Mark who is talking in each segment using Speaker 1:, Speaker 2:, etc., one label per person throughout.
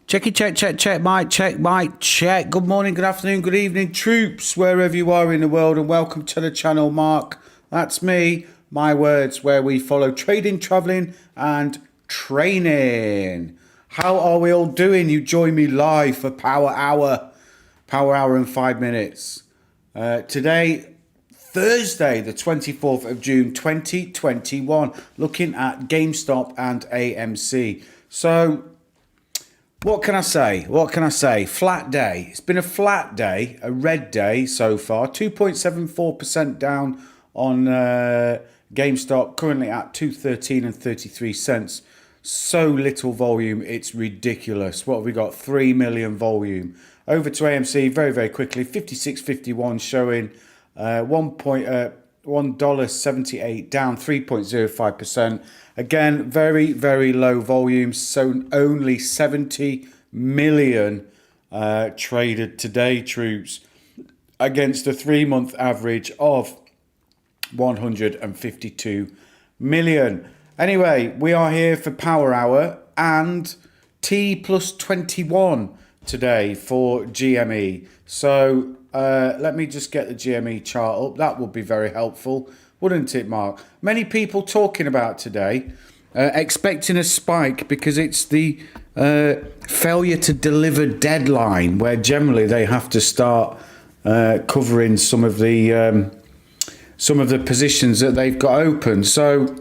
Speaker 1: Checky, check, mic, check. Good morning, good afternoon, good evening, troops, wherever you are in the world, and welcome to the channel, Mark. That's me, my words, where we follow trading, traveling, and training. How are we all doing? You join me live for Power Hour in 5 minutes. Today, Thursday, the 24th of June, 2021, looking at GameStop and AMC. So, what can I say? Flat day. It's been a flat day, a red day so far. 2.74% down on GameStop, currently at 213 and 33 cents. So little volume, it's ridiculous. What have we got? 3 million volume. Over to AMC very, very quickly. 56.51 showing $1.78 down 3.05%. Again, very, very low volumes. So only 70 million traded today, troops, against a 3-month average of 152 million. Anyway, we are here for Power Hour and T plus 21 today for GME. So let me just get the GME chart up. That would be very helpful, wouldn't it, Mark? Many people talking about today, expecting a spike because it's the failure to deliver deadline, where generally they have to start covering some of the positions that they've got open. So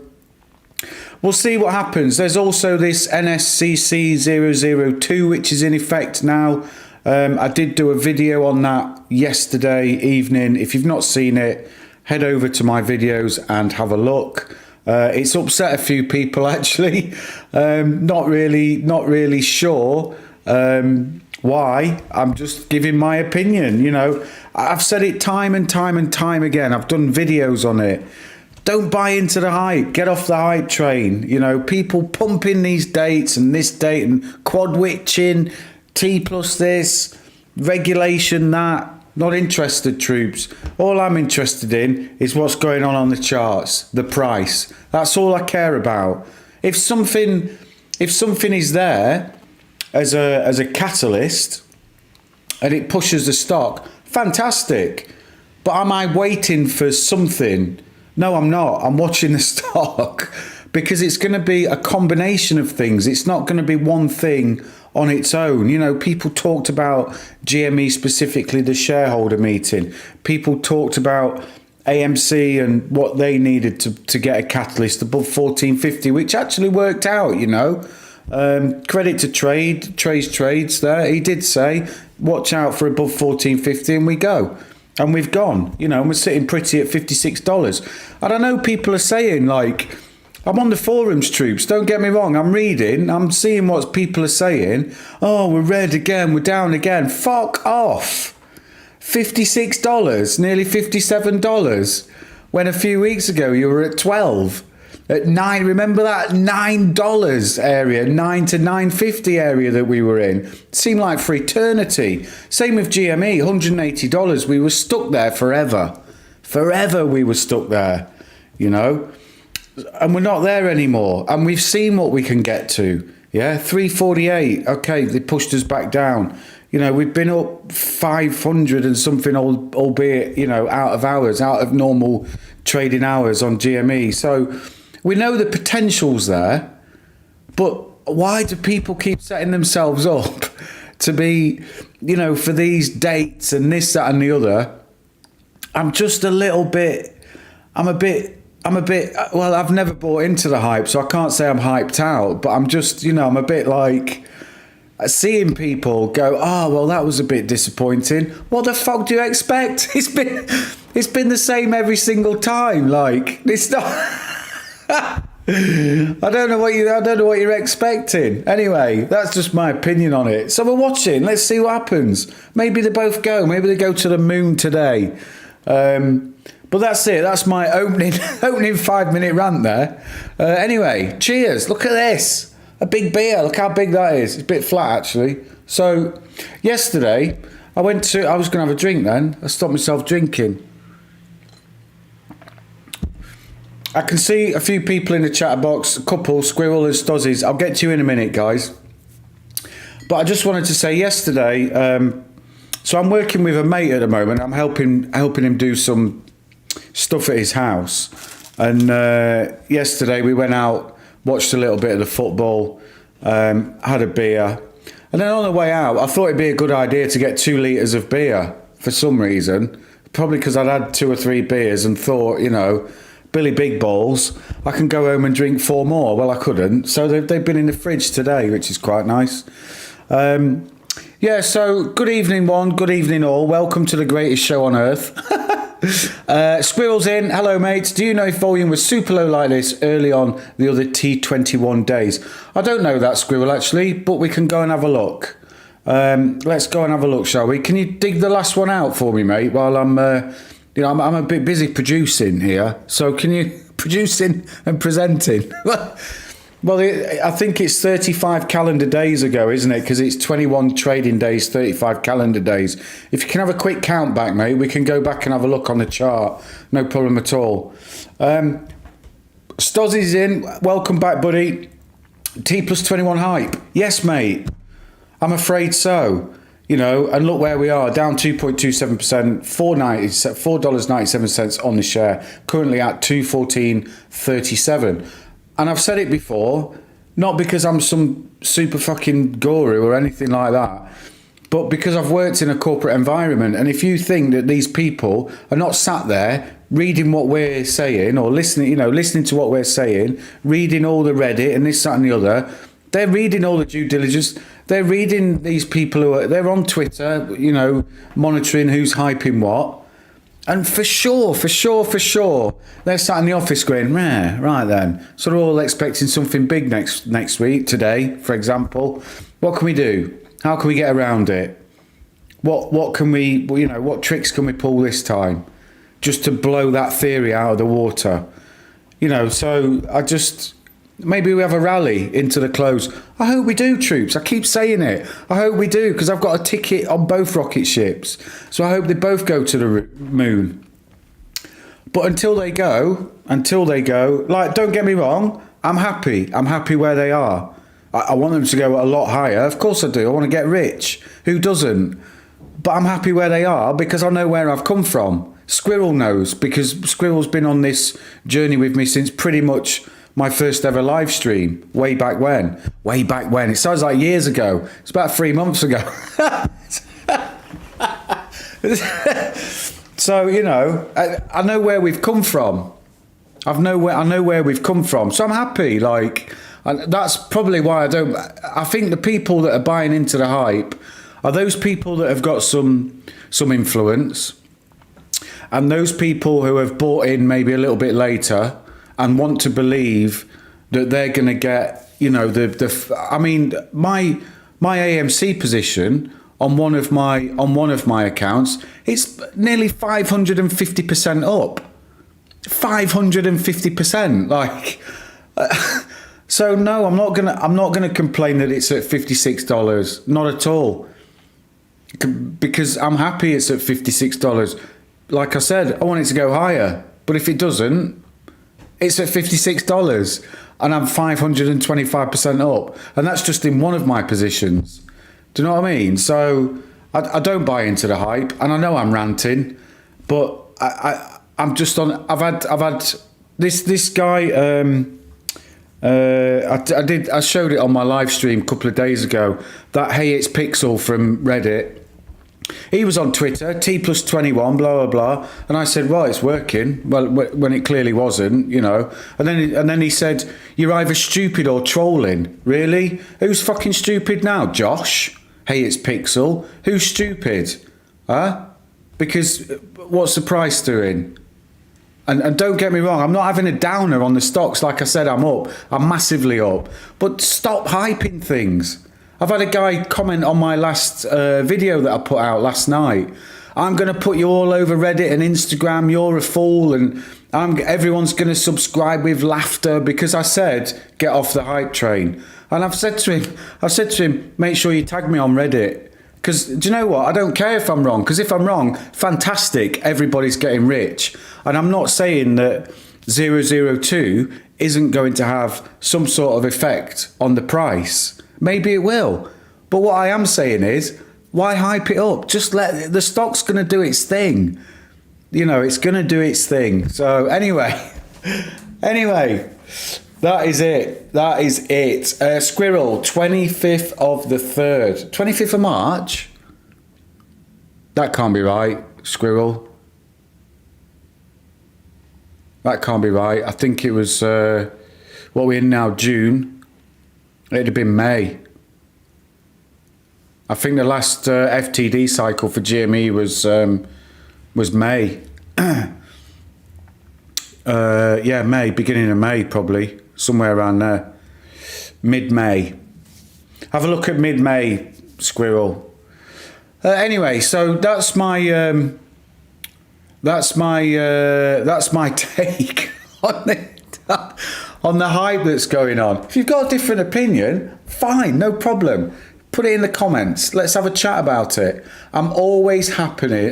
Speaker 1: we'll see what happens. There's also this NSCC 002, which is in effect now. I did do a video on that yesterday evening. If you've not seen it, head over to my videos and have a look. It's upset a few people, actually. Not really sure why. I'm just giving my opinion. You know, I've said it time and time again. I've done videos on it. Don't buy into the hype. Get off the hype train. You know, people pumping these dates and this date and quad witching, T plus this, regulation that. Not interested, troops. All I'm interested in is what's going on the charts, the price. That's all I care about. If something is there as a catalyst and it pushes the stock, fantastic. But am I waiting for something? No, I'm not. I'm watching the stock because it's going to be a combination of things. It's not going to be one thing on its own. You know, people talked about GME, specifically the shareholder meeting. People talked about AMC and what they needed to get a catalyst above 14.50, which actually worked out, you know. Credit to trades there. He did say, watch out for above 14.50, and we go. And we've gone, you know, and we're sitting pretty at $56. And I know people are saying, like, I'm on the forums, troops, don't get me wrong, I'm reading, I'm seeing what people are saying. Oh, we're red again, we're down again. Fuck off. $56, nearly $57, when a few weeks ago you were at 12. At 9, remember that $9 area, 9 to 9.50 area that we were in? It seemed like for eternity. Same with GME, $180. We were stuck there forever. Forever we were stuck there, you know? And we're not there anymore. And we've seen what we can get to. Yeah, 348. Okay, they pushed us back down. You know, we've been up 500 and something, albeit, you know, out of hours, out of normal trading hours on GME. So we know the potential's there, but why do people keep setting themselves up to be, you know, for these dates and this, that, and the other? I'm a bit, well, I've never bought into the hype, so I can't say I'm hyped out, but I'm just, you know, I'm a bit like seeing people go, oh, well, that was a bit disappointing. What the fuck do you expect? It's been the same every single time. Like, it's not. I don't know what you're expecting. Anyway, that's just my opinion on it. So we're watching. Let's see what happens. Maybe they both go. Maybe they go to the moon today. But that's it. That's my opening 5-minute rant there. Anyway, cheers. Look at this. A big beer. Look how big that is. It's a bit flat, actually. So yesterday, I was going to have a drink then. I stopped myself drinking. I can see a few people in the chat box, a couple, Squirrel and Stozzies. I'll get to you in a minute, guys. But I just wanted to say yesterday, so I'm working with a mate at the moment. I'm helping him do some stuff at his house. And yesterday we went out, watched a little bit of the football, had a beer. And then on the way out, I thought it'd be a good idea to get 2 litres of beer for some reason. Probably because I'd had 2 or 3 beers and thought, you know, Billy Big Balls, I can go home and drink 4 more. Well, I couldn't. So they've been in the fridge today, which is quite nice. Yeah, so good evening, one. Good evening, all. Welcome to the greatest show on earth. Squirrels in. Hello, mates. Do you know if volume was super low like this early on the other T21 days? I don't know that, Squirrel, actually, but we can go and have a look. Let's go and have a look, shall we? Can you dig the last one out for me, mate, while I'm a bit busy producing here. So can you producing and presenting? Well, I think it's 35 calendar days ago, isn't it? Because it's 21 trading days, 35 calendar days. If you can have a quick count back, mate, we can go back and have a look on the chart. No problem at all. Stozzy's in. Welcome back, buddy. T plus 21 hype. Yes, mate. I'm afraid so. You know, and look where we are, down 2.27%, $4.97 on the share, currently at 214.37. And I've said it before, not because I'm some super fucking guru or anything like that, but because I've worked in a corporate environment. And if you think that these people are not sat there reading what we're saying or listening to what we're saying, reading all the Reddit and this, that and the other, they're reading all the due diligence. They're reading these people they're on Twitter, you know, monitoring who's hyping what. And for sure, they're sat in the office going, right then. So they're all expecting something big next week, today, for example. What can we do? How can we get around it? What can we, you know, what tricks can we pull this time? Just to blow that theory out of the water. You know, so maybe we have a rally into the close. I hope we do, troops. I keep saying it. I hope we do, because I've got a ticket on both rocket ships. So I hope they both go to the moon. But until they go, like, don't get me wrong, I'm happy. I'm happy where they are. I want them to go a lot higher. Of course I do. I want to get rich. Who doesn't? But I'm happy where they are because I know where I've come from. Squirrel knows, because Squirrel's been on this journey with me since pretty much my first ever live stream, way back when. It sounds like years ago. It's about 3 months ago. So, you know, I know where we've come from. I know where we've come from. So I'm happy. Like, and that's probably why I think the people that are buying into the hype are those people that have got some influence, and those people who have bought in maybe a little bit later and want to believe that they're going to get, you know, I mean, my AMC position on one of my accounts, it's nearly 550% up. 550%, like. So no, I'm not gonna complain that it's at $56. Not at all, because I'm happy it's at $56. Like I said, I want it to go higher, but if it doesn't, it's at $56 and I'm 525% up. And that's just in one of my positions. Do you know what I mean? So I don't buy into the hype, and I know I'm ranting, but I'm just on. I've had this guy. I showed it on my live stream a couple of days ago. That Hey It's Pixel from Reddit. He was on Twitter, T plus 21, blah, blah, blah. And I said, well, it's working. Well, when it clearly wasn't, you know. And then he said, you're either stupid or trolling. Really? Who's fucking stupid now? Josh? Hey, it's Pixel. Who's stupid? Huh? Because what's the price doing? And don't get me wrong, I'm not having a downer on the stocks. Like I said, I'm up. I'm massively up. But stop hyping things. I've had a guy comment on my last video that I put out last night. I'm going to put you all over Reddit and Instagram. You're a fool, and everyone's going to subscribe with laughter because I said get off the hype train. And I've said to him, make sure you tag me on Reddit. Because do you know what? I don't care if I'm wrong. Because if I'm wrong, fantastic. Everybody's getting rich. And I'm not saying that 002 isn't going to have some sort of effect on the price. Maybe it will. But what I am saying is, why hype it up? Just let the stock's going to do its thing. You know, it's going to do its thing. So anyway, that is it. That is it. Squirrel, 25th of the 3rd. 25th of March? That can't be right, Squirrel. That can't be right. I think it was, what we're in now, June. It'd have been May. I think the last FTD cycle for GME was May. Yeah, May, beginning of May probably, somewhere around there. Mid-May. Have a look at mid-May, Squirrel. Anyway, so that's my take on it, on the hype that's going on. If you've got a different opinion, fine, no problem. Put it in the comments. Let's have a chat about it. I'm always happy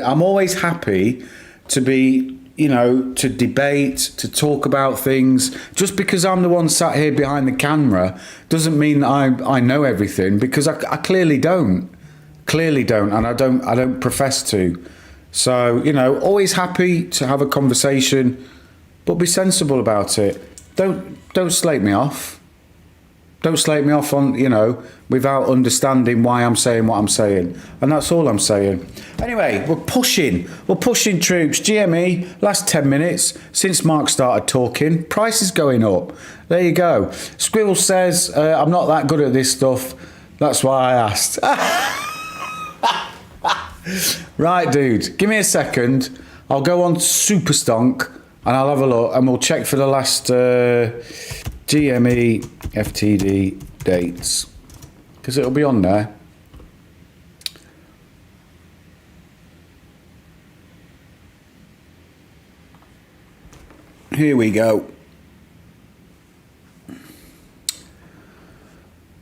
Speaker 1: to be, you know, to debate, to talk about things. Just because I'm the one sat here behind the camera doesn't mean that I know everything, because I clearly don't. And I don't profess to. So, you know, always happy to have a conversation, but be sensible about it. Don't slate me off. Don't slate me off on, you know, without understanding why I'm saying what I'm saying. And that's all I'm saying. Anyway, we're pushing troops. GME, last 10 minutes since Mark started talking. Price is going up. There you go. Squirrel says, I'm not that good at this stuff. That's why I asked. Right, dude, give me a second. I'll go on Super Stonk and I'll have a look and we'll check for the last GME FTD dates, because it'll be on there. Here we go.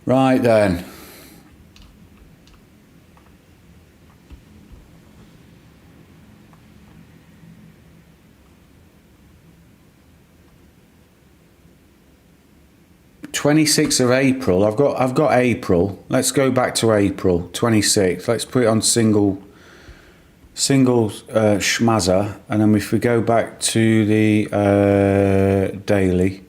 Speaker 1: Right then. (26th of April). I've got April. Let's go back to April 26th. Let's put it on single schmazzer, and then if we go back to the daily,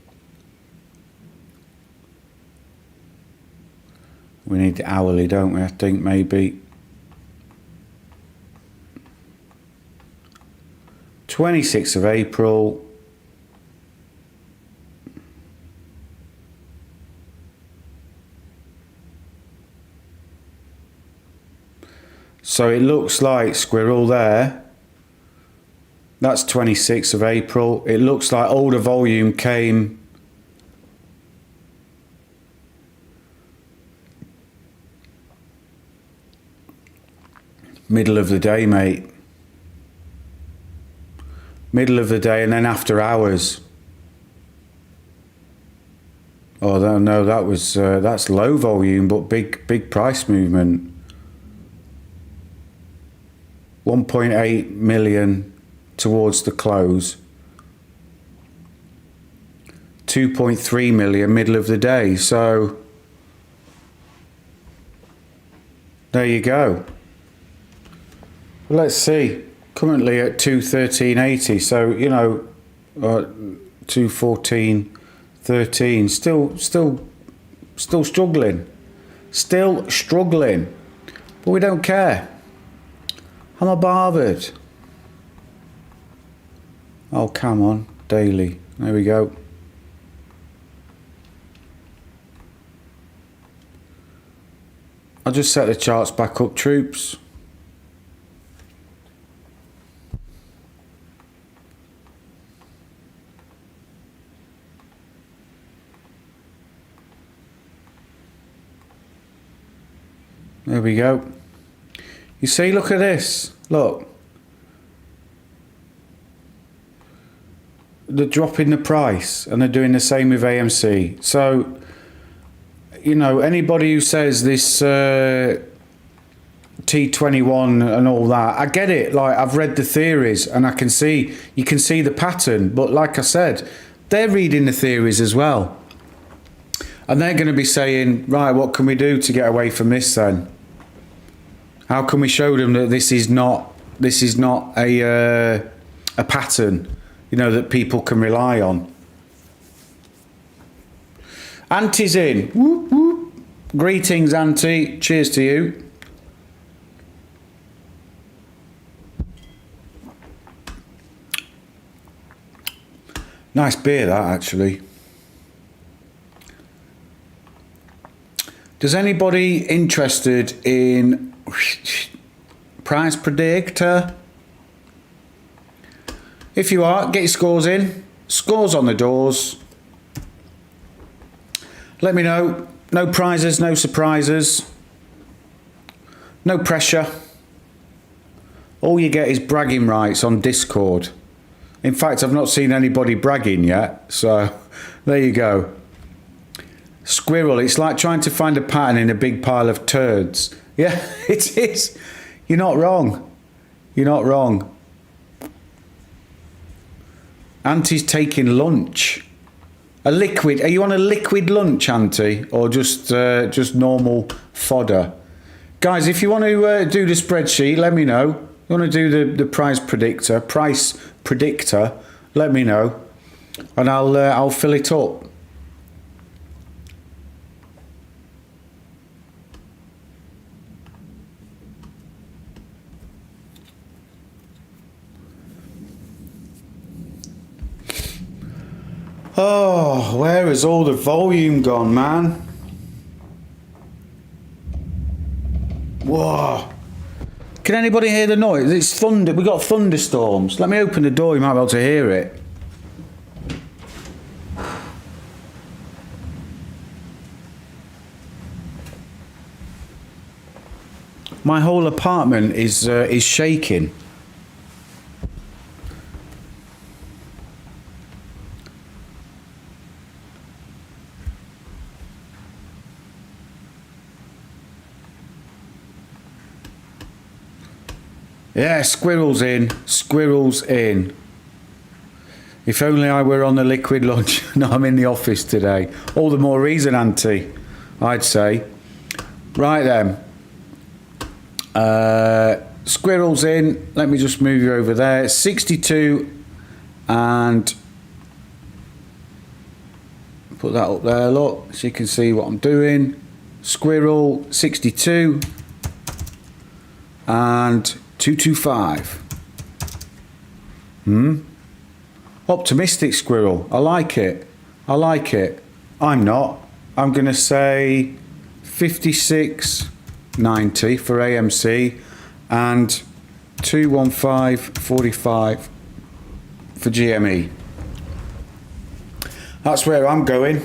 Speaker 1: we need the hourly, don't we? I think maybe 26th of April. So it looks like, Squirrel, there, that's 26th of April. It looks like all the volume came middle of the day, mate. Middle of the day, and then after hours. Oh no, that was that's low volume but big price movement. 1.8 million towards the close. 2.3 million middle of the day. So there you go. Let's see. Currently at 213.80. So, you know, 214.13. Still struggling. Still struggling. But we don't care. I'm not bothered. Oh, come on. Daily. There we go. I'll just set the charts back up, troops. There we go. You see, look at this. Look. They're dropping the price and they're doing the same with AMC. So, you know, anybody who says this T21 and all that, I get it. Like, I've read the theories and I can see, you can see the pattern. But like I said, they're reading the theories as well. And they're going to be saying, right, what can we do to get away from this then? How can we show them that this is not a pattern, you know, that people can rely on? Auntie's in. Whoop, whoop. Greetings, Auntie. Cheers to you. Nice beer, that, actually. Does anybody interested in prize predictor? If you are, get your scores in. Scores on the doors. Let me know. No prizes, no surprises. No pressure. All you get is bragging rights on Discord. In fact, I've not seen anybody bragging yet, so there you go. Squirrel, it's like trying to find a pattern in a big pile of turds. Yeah, it is. You're not wrong. You're not wrong. Auntie's taking lunch. A liquid. Are you on a liquid lunch, Auntie, or just normal fodder? Guys, if you want to do the spreadsheet, let me know. You want to do the price predictor, let me know, and I'll fill it up. Oh, where has all the volume gone, man? Whoa. Can anybody hear the noise? It's thunder. We've got thunderstorms. Let me open the door. You might be able to hear it. My whole apartment is shaking. Yeah, squirrels in, squirrels in. If only I were on the liquid lunch. No, I'm in the office today. All the more reason, Auntie, I'd say. Right then. Squirrels in. Let me just move you over there. 62 and put that up there, look, so you can see what I'm doing. Squirrel, 62 and 225. Optimistic squirrel. I like it. I like it. I'm not. I'm going to say 56.90 for AMC and 215.45 for GME. That's where I'm going.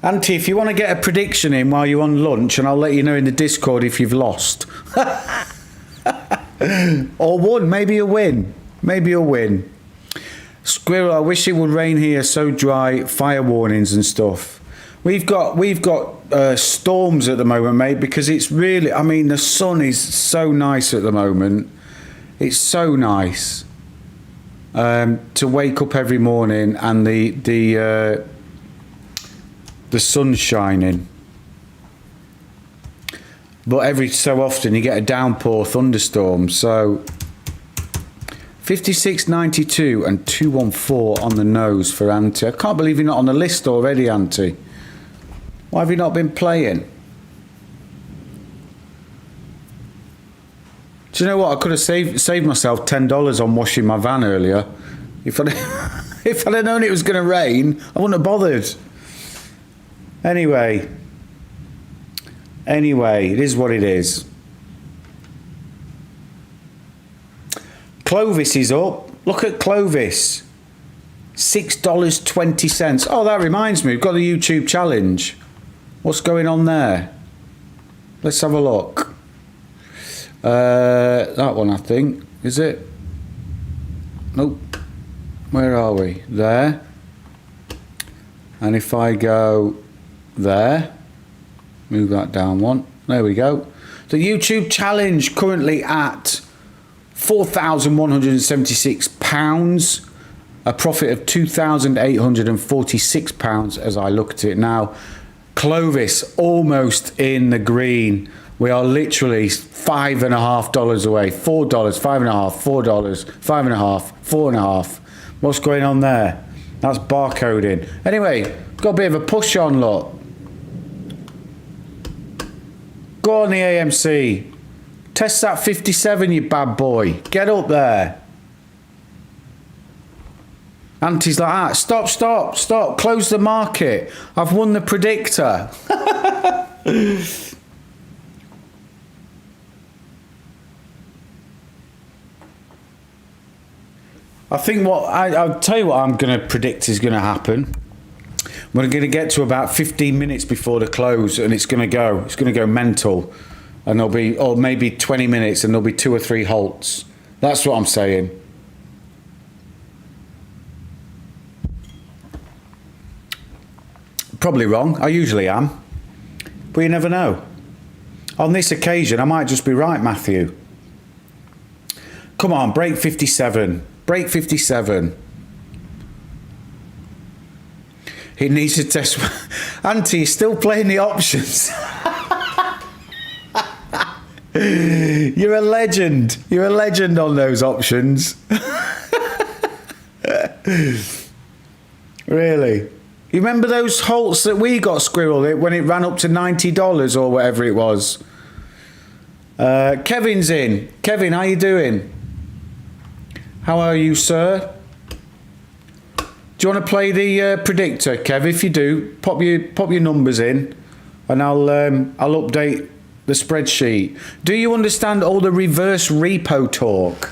Speaker 1: Auntie, if you want to get a prediction in while you're on lunch, and I'll let you know in the Discord if you've lost. Or won, maybe a win. Maybe a win. Squirrel, I wish it would rain here, so dry, fire warnings and stuff. We've got storms at the moment, mate, because it's really, I mean, the sun is so nice at the moment. It's so nice to wake up every morning and the sun's shining. But every so often you get a downpour thunderstorm. So 56.92 and 214 on the nose for Auntie. I can't believe you're not on the list already, Auntie. Why have you not been playing? Do you know what? I could have saved myself $10 on washing my van earlier. If I'd have known it was going to rain, I wouldn't have bothered. Anyway, it is what it is. Clovis is up. Look at Clovis. $6.20. Oh, that reminds me, we've got the YouTube challenge. What's going on there? Let's have a look. That one, I think. Is it? Nope. Where are we? There. And if I go there, move that down one. There we go. The YouTube challenge currently at £4,176. A profit of £2,846 as I look at it now. Clovis almost in the green. We are literally $5.50 away. $4, $5.50, $4, $5.50, $4.50. What's going on there? That's barcoding. Anyway, got a bit of a push on, look. Go on the AMC. Test that 57, you bad boy. Get up there. Auntie's like, ah, stop, stop, stop. Close the market. I've won the predictor. I think I'll tell you what I'm going to predict is going to happen. We're going to get to about 15 minutes before the close, and it's going to go mental, and there'll be, or maybe 20 minutes, and there'll be 2 or 3 halts. That's what I'm saying. Probably wrong. I usually am, but you never know. On this occasion, I might just be right, Matthew. Come on, break 57. Break 57. It needs to test. Auntie, you're still playing the options. You're a legend. You're a legend on those options. Really? You remember those halts that we got, Squirrel, when it ran up to $90 or whatever it was? Kevin's in. Kevin, how you doing? How are you, sir? Do you want to play the predictor, Kev? If you do, pop your numbers in, and I'll update the spreadsheet. Do you understand all the reverse repo talk?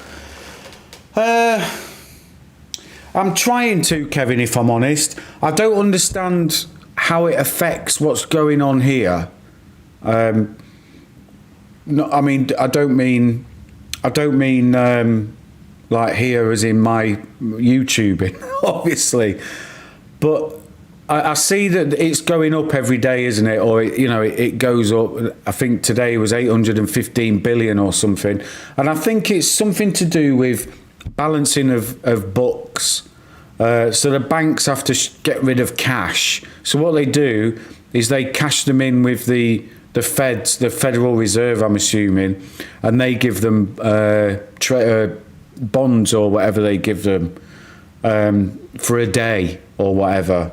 Speaker 1: I'm trying to, Kevin, if I'm honest. I don't understand how it affects what's going on here. No, I mean, I don't mean like here as in my YouTubing, obviously. But I see that it's going up every day, isn't it? Or, it goes up. I think today was 815 billion or something. And I think it's something to do with balancing of books. So the banks have to get rid of cash. So what they do is they cash them in with the Feds, the Federal Reserve, I'm assuming, and they give them bonds or whatever they give them for a day or whatever.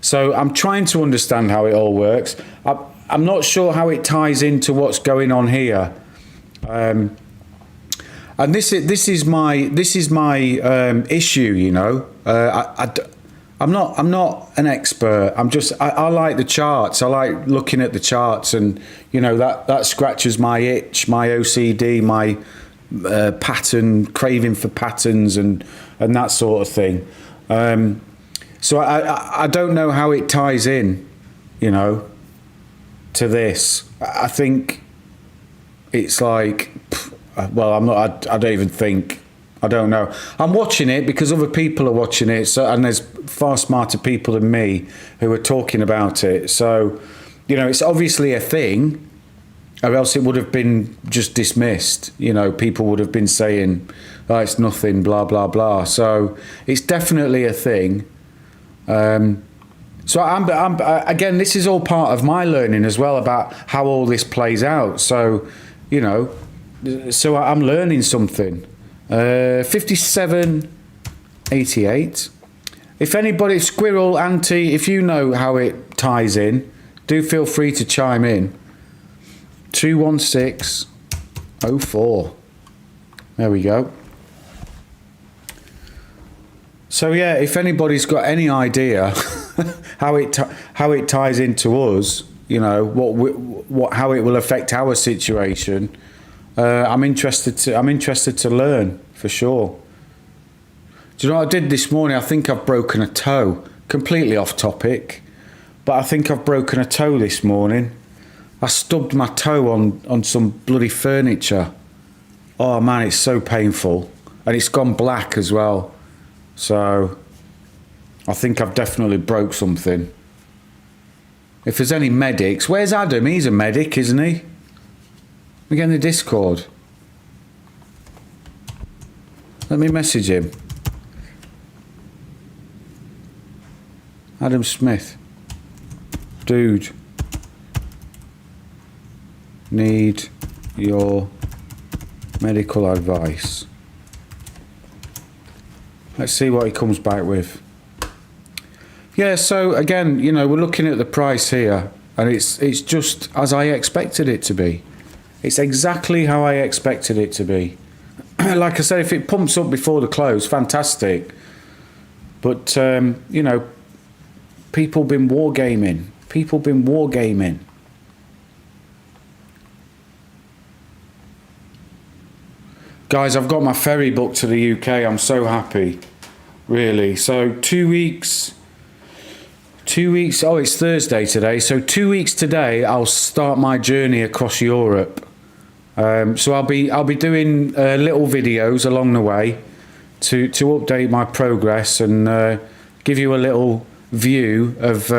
Speaker 1: So I'm trying to understand how it all works. I'm not sure how it ties into what's going on here. And this is my issue, I'm not an expert. I like the charts. I like looking at the charts, and that scratches my itch, my OCD, my pattern craving for patterns and that sort of thing. So I don't know how it ties in, to this. I think it's like, well, I don't even think. I don't know. I'm watching it because other people are watching it, so, and there's far smarter people than me who are talking about it. So, it's obviously a thing, or else it would have been just dismissed. People would have been saying, "Oh, it's nothing," blah blah blah. So it's definitely a thing. So I'm again, this is all part of my learning as well about how all this plays out. So, so I'm learning something. 57.88. If anybody, Squirrel, Auntie, if you know how it ties in, do feel free to chime in. 21604. There we go. So yeah, if anybody's got any idea how it ties into us, how it will affect our situation. I'm interested to learn, for sure. Do you know what I did this morning? I think I've broken a toe. Completely off topic, but I think I've broken a toe this morning. I stubbed my toe on some bloody furniture. Oh man, it's so painful. And it's gone black as well. So I think I've definitely broke something. If there's any medics, where's Adam? He's a medic, isn't he? We get in the Discord. Let me message him. Adam Smith. Dude. need your medical advice. Let's see what he comes back with. Yeah, so again, you know, we're looking at the price here, and it's just as I expected it to be. It's exactly how I expected it to be. Like I said, if it pumps up before the close, fantastic. But, you know, people been wargaming. People been wargaming. Guys, I've got my ferry booked to the UK. I'm so happy, really. So 2 weeks. 2 weeks. Oh, it's Thursday today. So 2 weeks today, I'll start my journey across Europe. So I'll be doing little videos along the way to update my progress and give you a little view of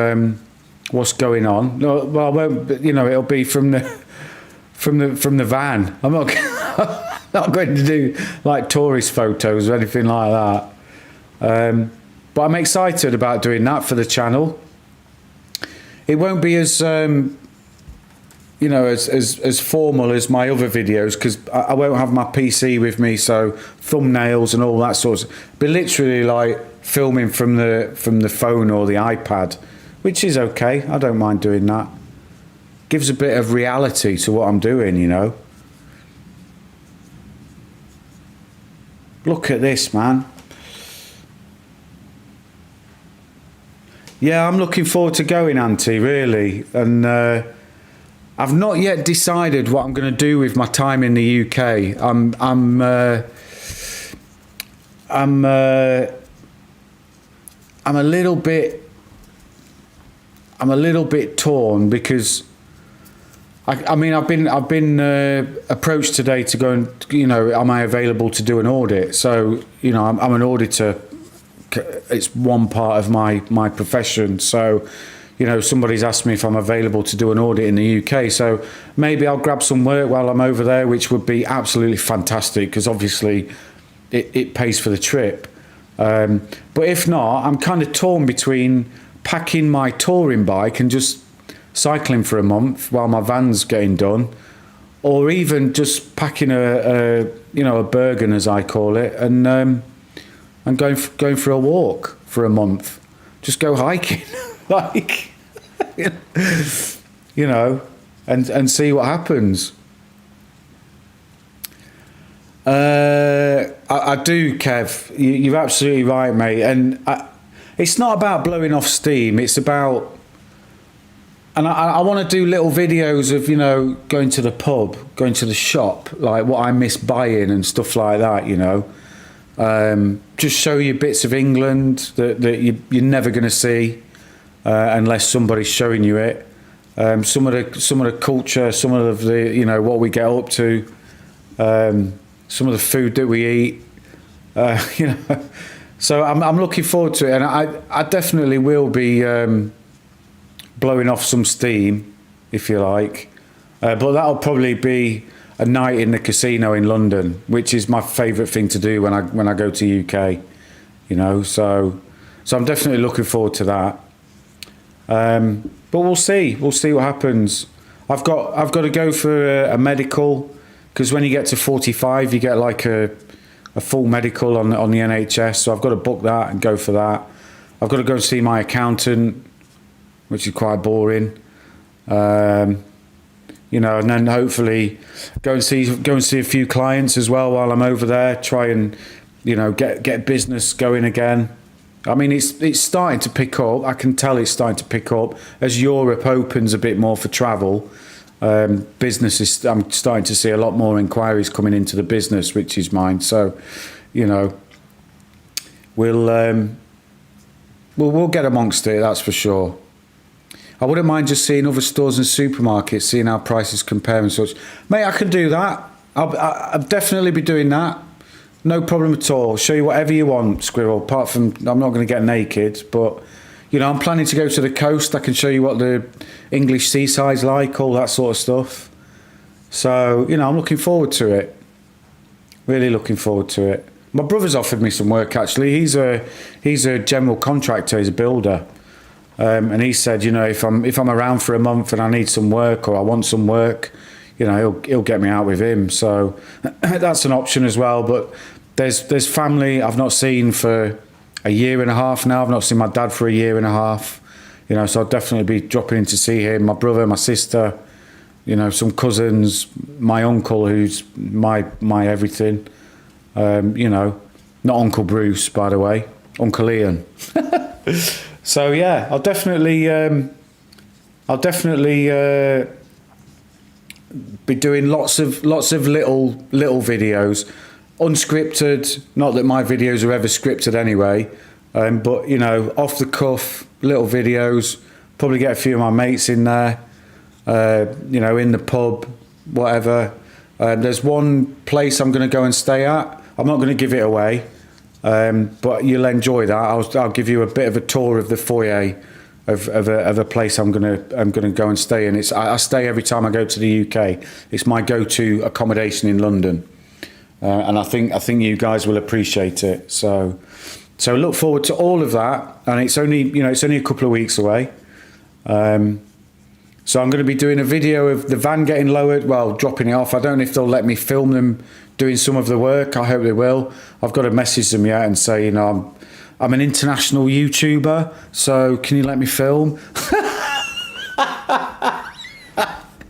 Speaker 1: what's going on. No, well, I won't. You know, it'll be from the van. I'm not not going to do like tourist photos or anything like that. But I'm excited about doing that for the channel. It won't be as you know, as formal as my other videos, because I won't have my PC with me, so thumbnails and all that sort of, but literally like filming from the phone or the iPad, which is okay. I don't mind doing that. Gives a bit of reality to what I'm doing, you know. Look at this, man. Yeah, I'm looking forward to going, Auntie, really. And I've not yet decided what I'm going to do with my time in the UK. I'm a little bit torn, because I mean, I've been approached today to go and, you know, am I available to do an audit? So, you know, I'm an auditor. It's one part of my profession. So, you know, somebody's asked me if I'm available to do an audit in the UK. So maybe I'll grab some work while I'm over there, which would be absolutely fantastic, because obviously it pays for the trip. But if not, I'm kind of torn between packing my touring bike and just cycling for a month while my van's getting done, or even just packing a Bergen, as I call it, and going for a walk for a month. Just go hiking, like, you know, and see what happens. I do, Kev. You're absolutely right, mate. And it's not about blowing off steam. It's about, and I want to do little videos of, you know, going to the pub, going to the shop, like what I miss buying and stuff like that, you know. Just show you bits of England that you're never going to see unless somebody's showing you it. Some of the culture, some of the, you know, what we get up to, some of the food that we eat, you know. So I'm looking forward to it, and I definitely will be blowing off some steam, if you like, but that'll probably be a night in the casino in London, which is my favourite thing to do when I go to UK, you know. So I'm definitely looking forward to that. But we'll see what happens. I've got to go for a medical, because when you get to 45, you get like a full medical on the NHS. So I've got to book that and go for that. I've got to go and see my accountant, which is quite boring. You know, and then hopefully go and see a few clients as well while I'm over there. Try and, you know, get business going again. I mean, it's starting to pick up. I can tell it's starting to pick up as Europe opens a bit more for travel. Business is. I'm starting to see a lot more inquiries coming into the business, which is mine. So, you know, we'll get amongst it. That's for sure. I wouldn't mind just seeing other stores and supermarkets, seeing how prices compare and such. Mate, I can do that. I'll definitely be doing that. No problem at all. Show you whatever you want, Squirrel, apart from I'm not going to get naked. But, you know, I'm planning to go to the coast. I can show you what the English seaside's like, all that sort of stuff. So, you know, I'm looking forward to it. Really looking forward to it. My brother's offered me some work, actually. He's a general contractor. He's a builder. And he said, you know, if I'm around for a month and I need some work or I want some work, you know, he'll get me out with him. So that's an option as well. But there's family I've not seen for a year and a half now. I've not seen my dad for a year and a half. You know, so I'll definitely be dropping in to see him. My brother, my sister, you know, some cousins, my uncle, who's my everything. You know, not Uncle Bruce, by the way, Uncle Ian. So yeah, I'll definitely be doing lots of little videos, unscripted. Not that my videos are ever scripted anyway, but you know, off the cuff little videos. Probably get a few of my mates in there. You know, in the pub, whatever. There's one place I'm going to go and stay at. I'm not going to give it away, but you'll enjoy that. I'll give you a bit of a tour of the foyer of a place I'm going to go and stay in. I stay every time I go to the UK. It's my go-to accommodation in London, and I think you guys will appreciate it. So look forward to all of that. And it's only a couple of weeks away. So I'm going to be doing a video of the van getting lowered, well, dropping it off. I don't know if they'll let me film them doing some of the work. I hope they will. I've got to message them yet and say, you know, I'm an international YouTuber, so can you let me film?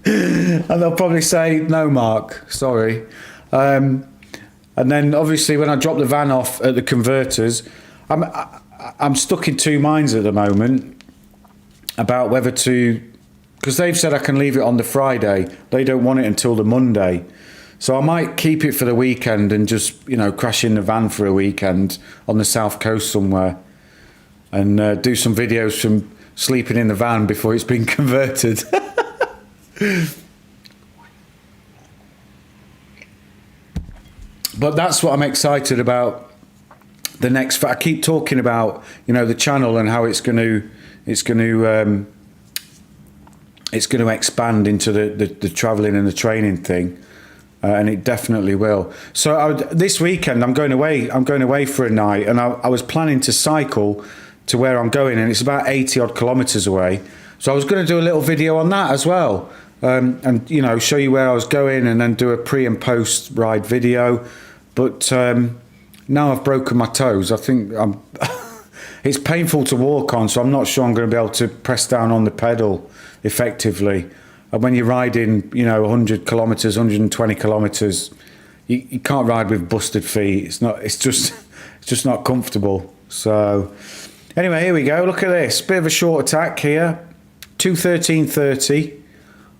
Speaker 1: And they'll probably say, no, Mark, sorry. And then obviously when I drop the van off at the converters, I'm stuck in two minds at the moment about whether to, because they've said I can leave it on the Friday. They don't want it until the Monday. So I might keep it for the weekend and just, you know, crash in the van for a weekend on the south coast somewhere and do some videos from sleeping in the van before it's been converted. But that's what I'm excited about. The next, I keep talking about, you know, the channel and how it's going to expand into the traveling and the training thing, and it definitely will. So this weekend I'm going away for a night, and I was planning to cycle to where I'm going, and it's about 80 odd kilometers away. So I was going to do a little video on that as well, and you know, show you where I was going, and then do a pre and post ride video. But now I've broken my toes. I think it's painful to walk on, so I'm not sure I'm going to be able to press down on the pedal effectively. And when you're riding, you know, 100 kilometers, 120 kilometers, you can't ride with busted feet. It's just not comfortable. So anyway, here we go. Look at this. Bit of a short attack here. 2:13:30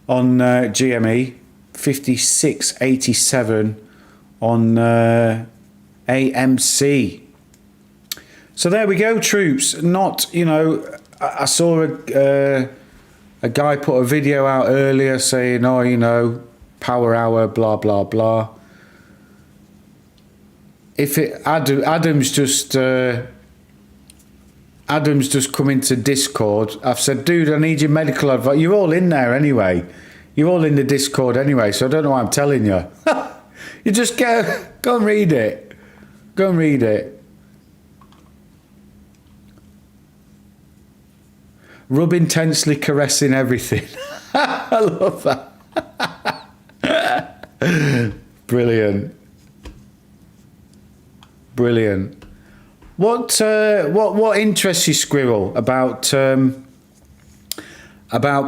Speaker 1: on GME, 56:87 on AMC. So there we go, troops. Not, you know, I saw a guy put a video out earlier saying, oh, you know, power hour, blah, blah, blah. If Adam's just come into Discord, I've said, dude, I need your medical advice. You're all in there anyway. You're all in the Discord anyway, so I don't know why I'm telling you. You just go and read it. Go and read it. Rub intensely caressing everything. I love that. Brilliant. Brilliant. What interests you, Squirrel, about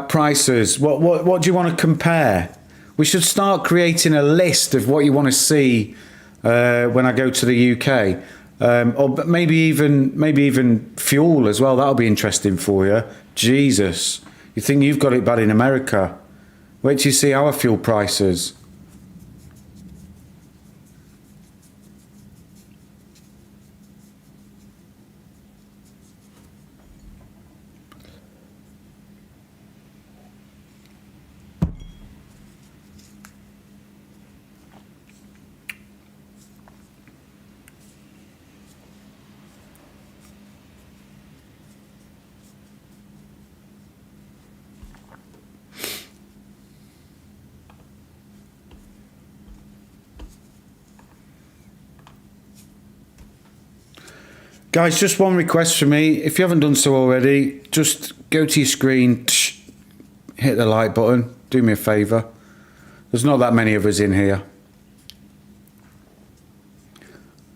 Speaker 1: prices? What do you want to compare? We should start creating a list of what you want to see when I go to the UK. Or maybe even fuel as well. That'll be interesting for you. Jesus, you think you've got it bad in America? Wait till you see our fuel prices. Guys, just one request from me. If you haven't done so already, just go to your screen, hit the like button. Do me a favour. There's not that many of us in here.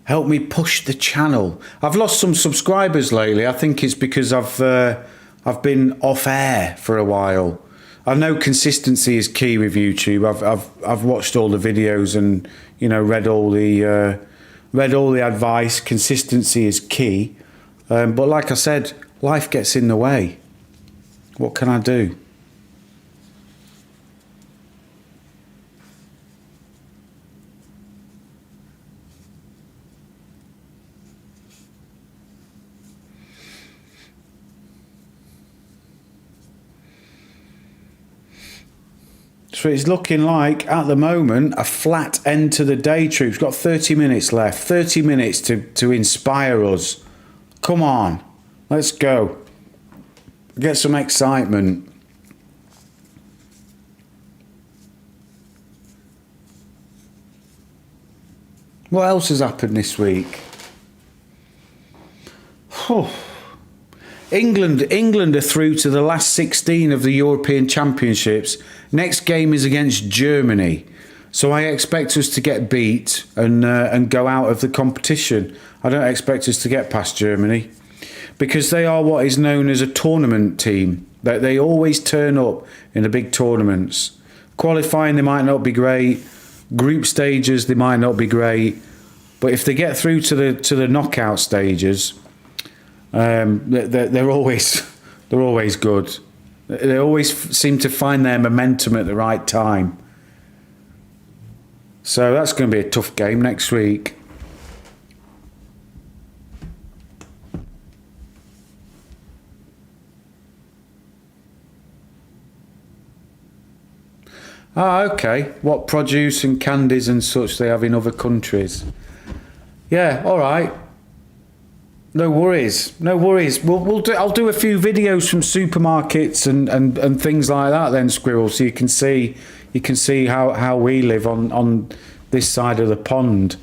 Speaker 1: Help me push the channel. I've lost some subscribers lately. I think it's because I've been off air for a while. I know consistency is key with YouTube. I've watched all the videos and, you know, read all the advice. Consistency is key. But like I said, life gets in the way. What can I do? So it's looking like, at the moment, a flat end to the day, troops. Got 30 minutes left. 30 minutes to inspire us. Come on. Let's go. Get some excitement. What else has happened this week? England are through to the last 16 of the European Championships. Next game is against Germany. So I expect us to get beat and go out of the competition. I don't expect us to get past Germany because they are what is known as a tournament team. They always turn up in the big tournaments. Qualifying, they might not be great. Group stages, they might not be great. But if they get through to the knockout stages, they're always good. They always seem to find their momentum at the right time. So that's going to be a tough game next week. Ah, okay. What produce and candies and such they have in other countries. Yeah, all right. No worries, no worries. I'll do a few videos from supermarkets and things like that then, Squirrel, so you can see how we live on this side of the pond.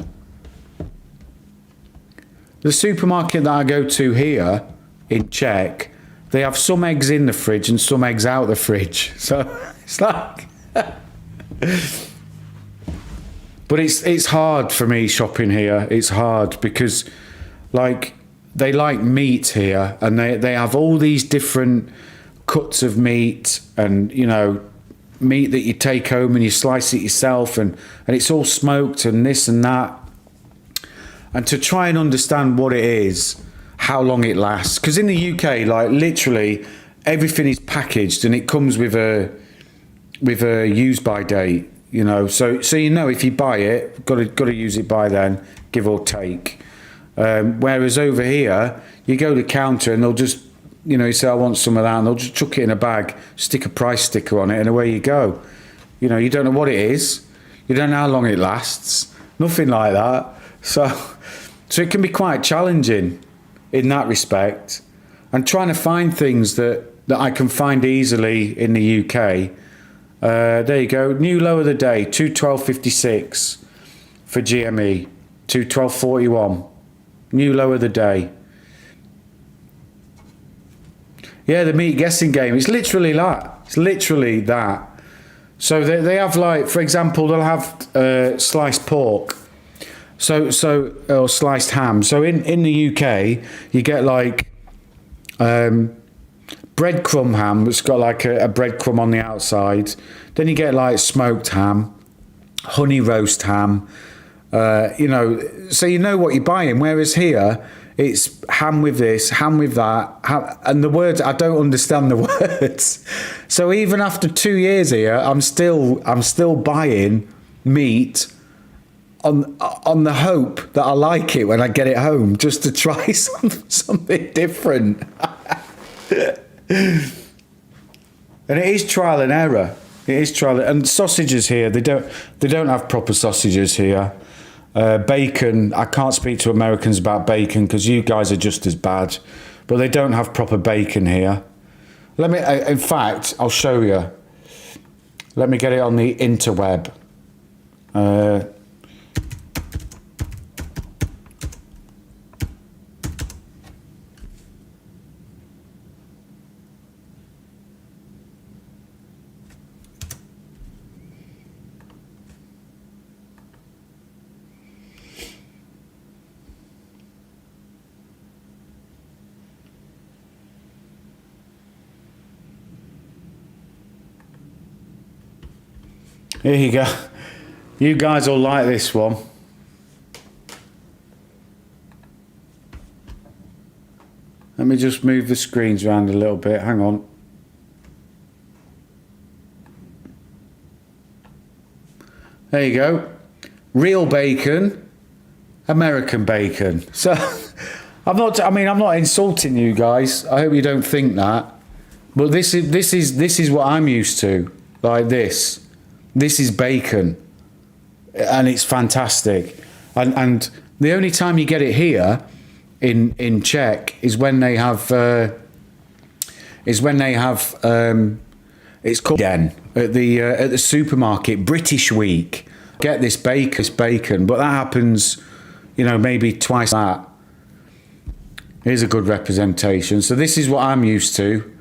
Speaker 1: The supermarket that I go to here in Czech, they have some eggs in the fridge and some eggs out the fridge. So it's like but it's hard for me shopping here. It's hard because like they like meat here, and they have all these different cuts of meat, and you know, meat that you take home and you slice it yourself, and it's all smoked and this and that. And to try and understand what it is, how long it lasts, because in the UK, like literally everything is packaged and it comes with a use by date, you know. So you know if you buy it, got to use it by then, give or take. Whereas over here, you go to the counter and they'll just, you know, you say, I want some of that, and they'll just chuck it in a bag, stick a price sticker on it, and away you go. You know, you don't know what it is. You don't know how long it lasts. Nothing like that. So it can be quite challenging in that respect. And trying to find things that I can find easily in the UK. There you go. New low of the day, 212.56 for GME, 212.41. New low of the day. Yeah, the meat guessing game. It's literally that. It's literally that. So they have, like, for example, they'll have sliced pork. Or sliced ham. So in the UK, you get like breadcrumb ham that's got like a breadcrumb on the outside. Then you get like smoked ham, honey roast ham. You know, so you know what you're buying. Whereas here, it's ham with this, ham with that, and the words, I don't understand the words. So even after 2 years here, I'm still buying meat on the hope that I like it when I get it home, just to try something different. And it is trial and error. It is trial. And sausages here, they don't have proper sausages here. Bacon, I can't speak to Americans about bacon because you guys are just as bad, but they don't have proper bacon here. In fact, I'll show you. Let me get it on the interweb. Here you go. You guys will like this one. Let me just move the screens around a little bit. Hang on. There you go. Real bacon, American bacon. So I'm not insulting you guys. I hope you don't think that. But this is what I'm used to. Like this. This is bacon. And it's fantastic. And the only time you get it here in Czech is when they have it's called again at the supermarket, British Week. Get this bacon, but that happens, you know, maybe twice that. Here's a good representation. So this is what I'm used to,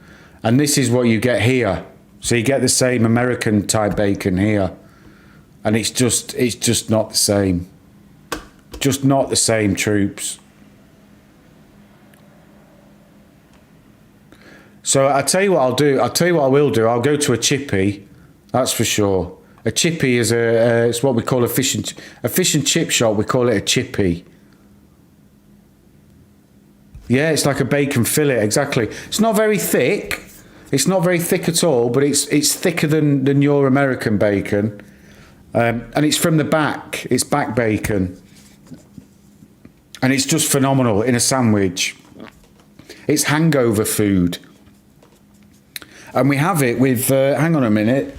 Speaker 1: and this is what you get here. So you get the same American type bacon here, and it's just not the same. Just not the same, troops. So I'll tell you what I'll do. I'll tell you what I will do. I'll go to a chippy, that's for sure. A chippy is it's what we call a fish and chip shop. We call it a chippy. Yeah, it's like a bacon fillet, exactly. It's not very thick. It's not very thick at all, but it's thicker than your American bacon. And it's from the back. It's back bacon. And it's just phenomenal in a sandwich. It's hangover food. And we have it with, hang on a minute.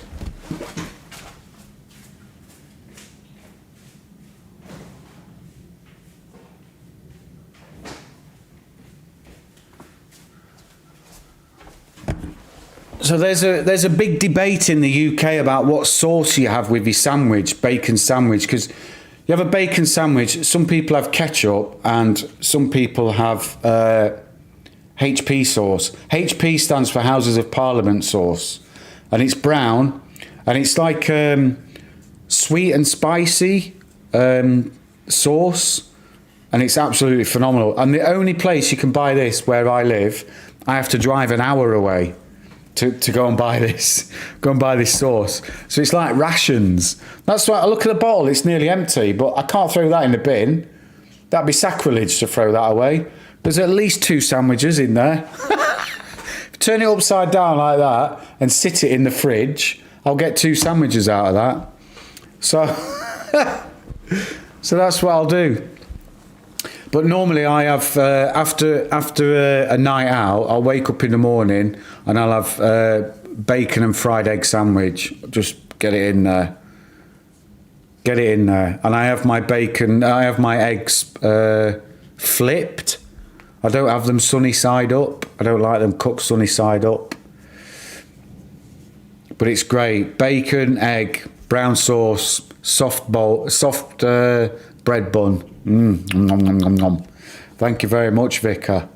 Speaker 1: So there's a big debate in the UK about what sauce you have with your sandwich, bacon sandwich, because you have a bacon sandwich, some people have ketchup and some people have HP sauce. HP stands for Houses of Parliament sauce, and it's brown, and it's like sweet and spicy sauce, and it's absolutely phenomenal. And the only place you can buy this where I live, I have to drive an hour away to go and buy this, sauce. So it's like rations. That's why I look at the bottle, it's nearly empty, but I can't throw that in the bin. That'd be sacrilege to throw that away. There's at least 2 sandwiches in there. Turn it upside down like that and sit it in the fridge, I'll get 2 sandwiches out of that. So, so that's what I'll do. But normally I have, after a night out, I'll wake up in the morning and I'll have bacon and fried egg sandwich. Just get it in there. Get it in there. And I have my bacon, I have my eggs flipped. I don't have them sunny side up. I don't like them cooked sunny side up. But it's great. Bacon, egg, brown sauce, soft bread bun. Nom, nom, nom, nom. Thank you very much, Vicar.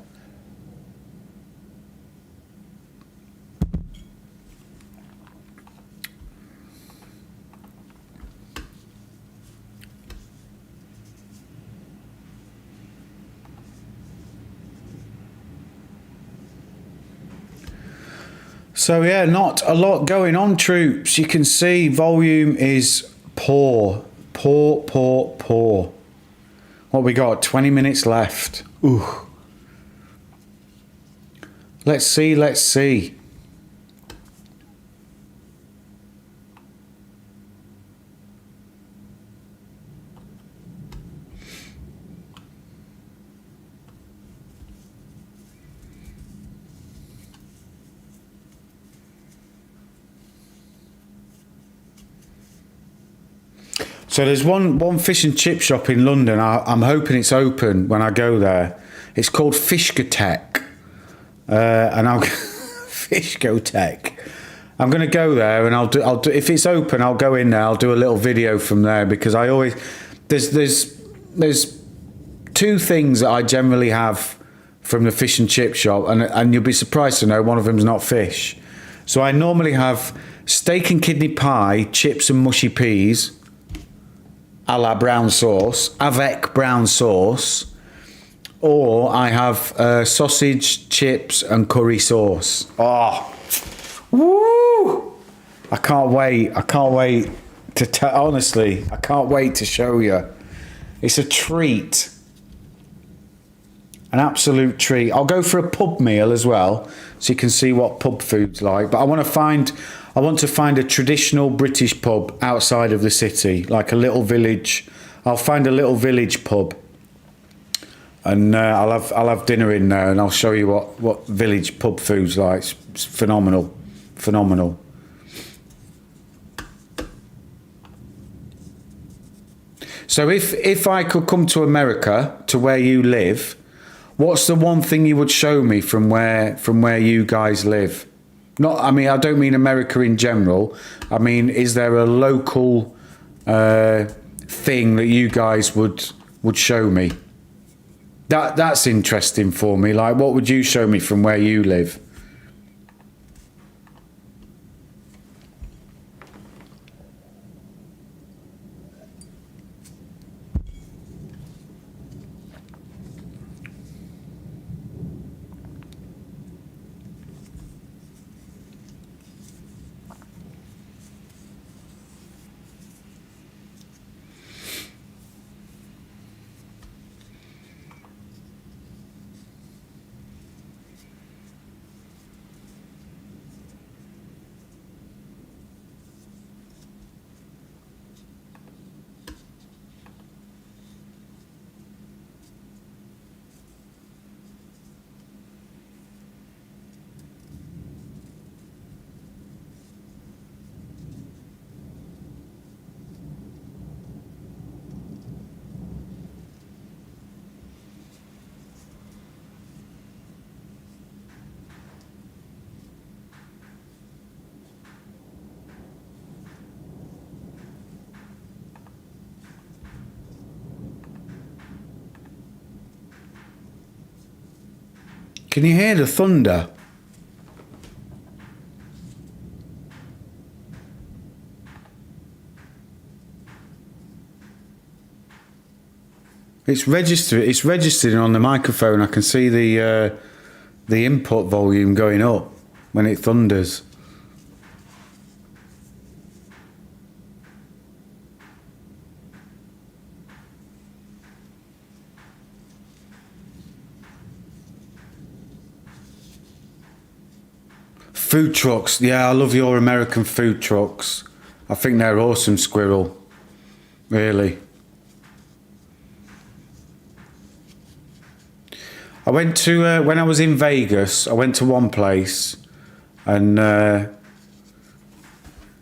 Speaker 1: So yeah, not a lot going on, troops. You can see volume is poor. What we got? 20 minutes left. Ooh. Let's see. So there's one fish and chip shop in London. I'm hoping it's open when I go there. It's called Fishgotech, and I'll Fishgotech. I'm going to go there, and I'll do. If it's open, I'll go in there. I'll do a little video from there because I always there's 2 things that I generally have from the fish and chip shop, and you'll be surprised to know one of them's not fish. So I normally have steak and kidney pie, chips and mushy peas, a la brown sauce, avec brown sauce, or I have sausage, chips and curry sauce. Oh, woo! I can't wait. Honestly, I can't wait to show you. It's a treat. An absolute treat. I'll go for a pub meal as well, so you can see what pub food's like. But I want to find a traditional British pub outside of the city, like a little village. I'll find a little village pub, and I'll have dinner in there, and I'll show you what village pub food's like. It's phenomenal, phenomenal. So if I could come to America, to where you live, what's the one thing you would show me from where you guys live? Not, I mean, I don't mean America in general. I mean, is there a local thing that you guys would show me? That's interesting for me. Like, what would you show me from where you live? Can you hear the thunder? It's registered. It's registered on the microphone. I can see the input volume going up when it thunders. Food trucks. Yeah, I love your American food trucks. I think they're awesome, Squirrel. Really. I went to, when I was in Vegas, I went to one place and let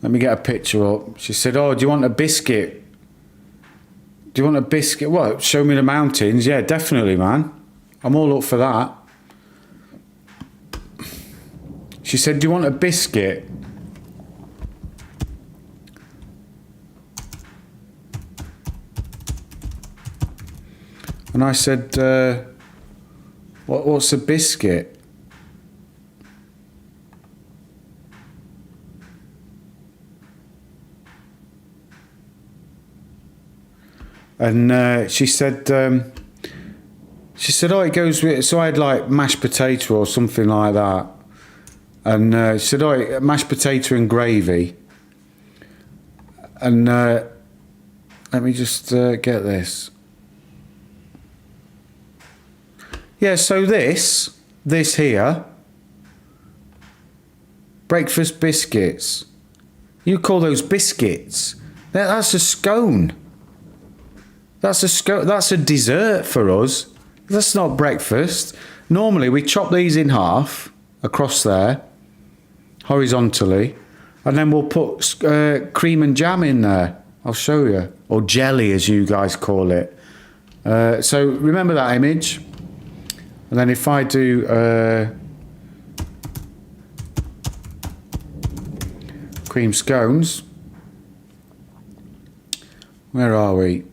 Speaker 1: me get a picture up. She said, "Oh, do you want a biscuit? Do you want a biscuit?" What? Show me the mountains? Yeah, definitely, man. I'm all up for that. She said, "Do you want a biscuit?" And I said, what's a biscuit? And she said, "Oh, it goes with." So I had like mashed potato or something like that. And she said, "Oh, mashed potato and gravy." And let me just get this. Yeah, so this here, breakfast biscuits. You call those biscuits? That's a scone. That's a scone. That's a dessert for us. That's not breakfast. Normally we chop these in half across there, horizontally, and then we'll put cream and jam in there. I'll show you, or jelly as you guys call it. So remember that image. And then if I do cream scones, where are we?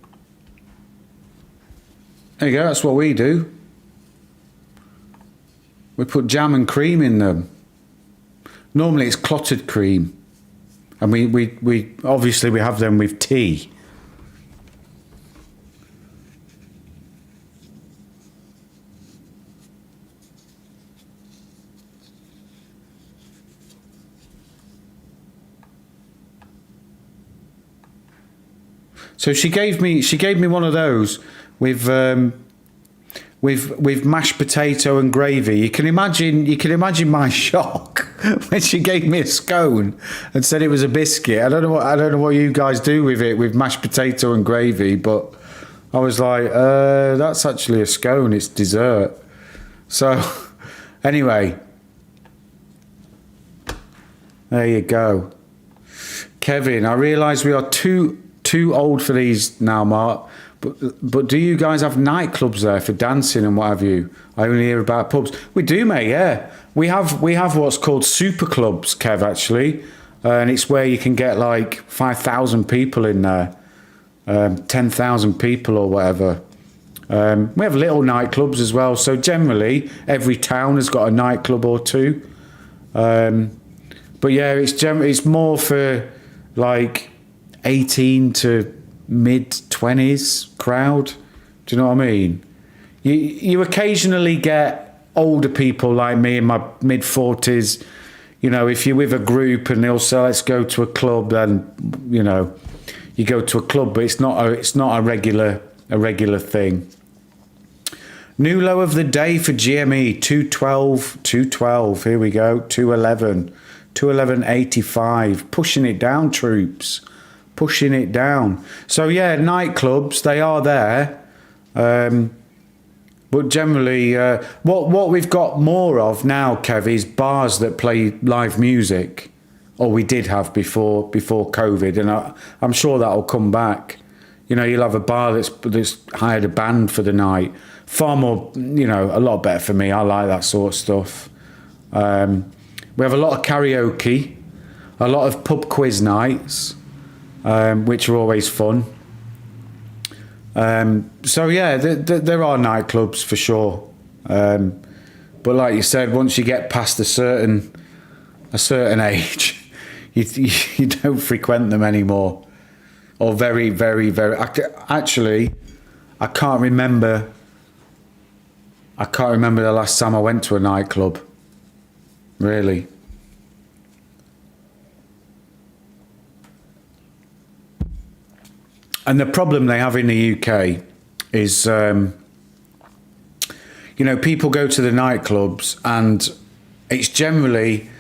Speaker 1: There you go, that's what we do. We put jam and cream in them. Normally it's clotted cream. And we obviously we have them with tea. So she gave me one of those with mashed potato and gravy. You can imagine my shock when she gave me a scone and said it was a biscuit. I don't know what you guys do with it, with mashed potato and gravy, but I was like, that's actually a scone. It's dessert. So anyway, there you go. Kevin, I realise we are too old for these now, Mark. But do you guys have nightclubs there for dancing and what have you? I only hear about pubs. We do, mate. Yeah, we have what's called super clubs, Kev. Actually, and it's where you can get like 5,000 people in there, 10,000 people or whatever. We have little nightclubs as well. So generally, every town has got a nightclub or two. But yeah, it's more for like 18 to mid-20s crowd. Do you know what I mean? You occasionally get older people like me in my mid-40s. You know, if you're with a group and they'll say, let's go to a club, then, you know, you go to a club, but it's not a regular thing. New low of the day for GME, 212. Here we go, 211.85. Pushing it down, troops. Pushing it down. So yeah, nightclubs, they are there. But generally, what we've got more of now, Kev, is bars that play live music. Or we did have before COVID, and I'm sure that'll come back. You know, you'll have a bar that's hired a band for the night. Far more, you know, a lot better for me. I like that sort of stuff. We have a lot of karaoke, a lot of pub quiz nights, which are always fun. So yeah, there are nightclubs for sure. But like you said, once you get past a certain age, you don't frequent them anymore. Or very, very, very. Actually, I can't remember the last time I went to a nightclub. Really. And the problem they have in the UK is, you know, people go to the nightclubs and it's generally,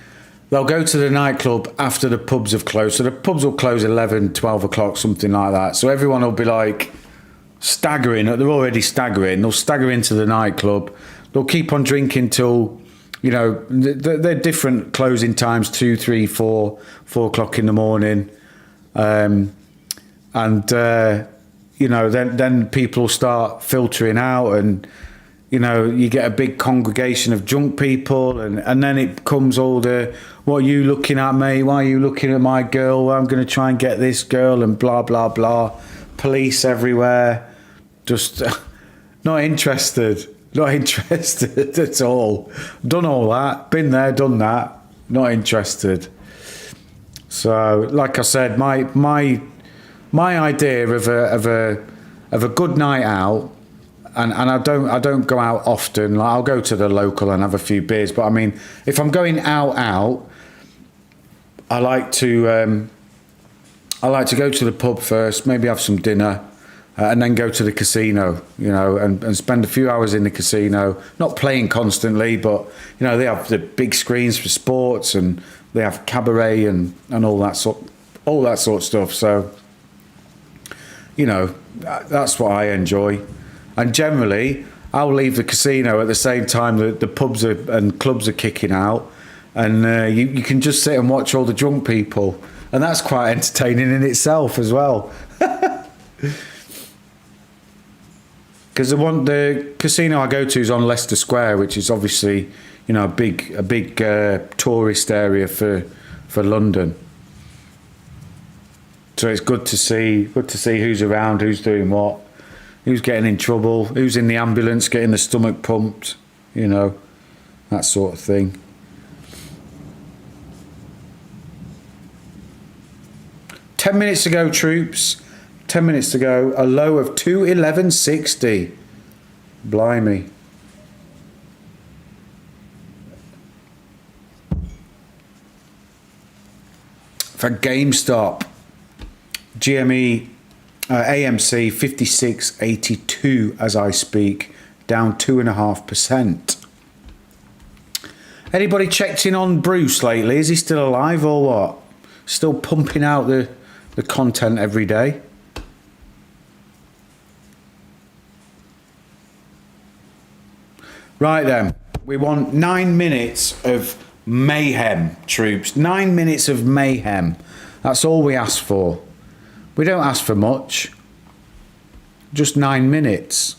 Speaker 1: they'll go to the nightclub after the pubs have closed. So the pubs will close 11, 12 o'clock, something like that. So everyone will be like staggering. They're already staggering. They'll stagger into the nightclub. They'll keep on drinking till, you know, they're different closing times, 2, 3, 4 o'clock in the morning. You know, then people start filtering out, and you know, you get a big congregation of drunk people, and then it comes all the, what are you looking at, mate? Why are you looking at my girl? Well, I'm going to try and get this girl, and blah blah blah. Police everywhere. Just not interested at all. Done all that, been there, done that. Not interested. So, like I said, my idea of a good night out, and I don't go out often. Like, I'll go to the local and have a few beers, but I mean, if I'm going out, I like to go to the pub first, maybe have some dinner, and then go to the casino, you know, and spend a few hours in the casino, not playing constantly, but you know, they have the big screens for sports, and they have cabaret and all that sort of stuff. So, you know, that's what I enjoy. And generally, I'll leave the casino at the same time that the pubs and clubs are kicking out. And you can just sit and watch all the drunk people. And that's quite entertaining in itself as well. Because the casino I go to is on Leicester Square, which is obviously, you know, a big tourist area for London. So it's good to see who's around, who's doing what, who's getting in trouble, who's in the ambulance getting the stomach pumped, you know, that sort of thing. Ten minutes to go, troops. 10 minutes to go. A low of 211.60. Blimey. For GameStop, GME AMC 56.82 as I speak, down 2.5%. Anybody checked in on Bruce lately? Is he still alive or what? Still pumping out the content every day? Right then, we want 9 minutes of mayhem, troops. 9 minutes of mayhem. That's all we ask for. We don't ask for much. Just 9 minutes.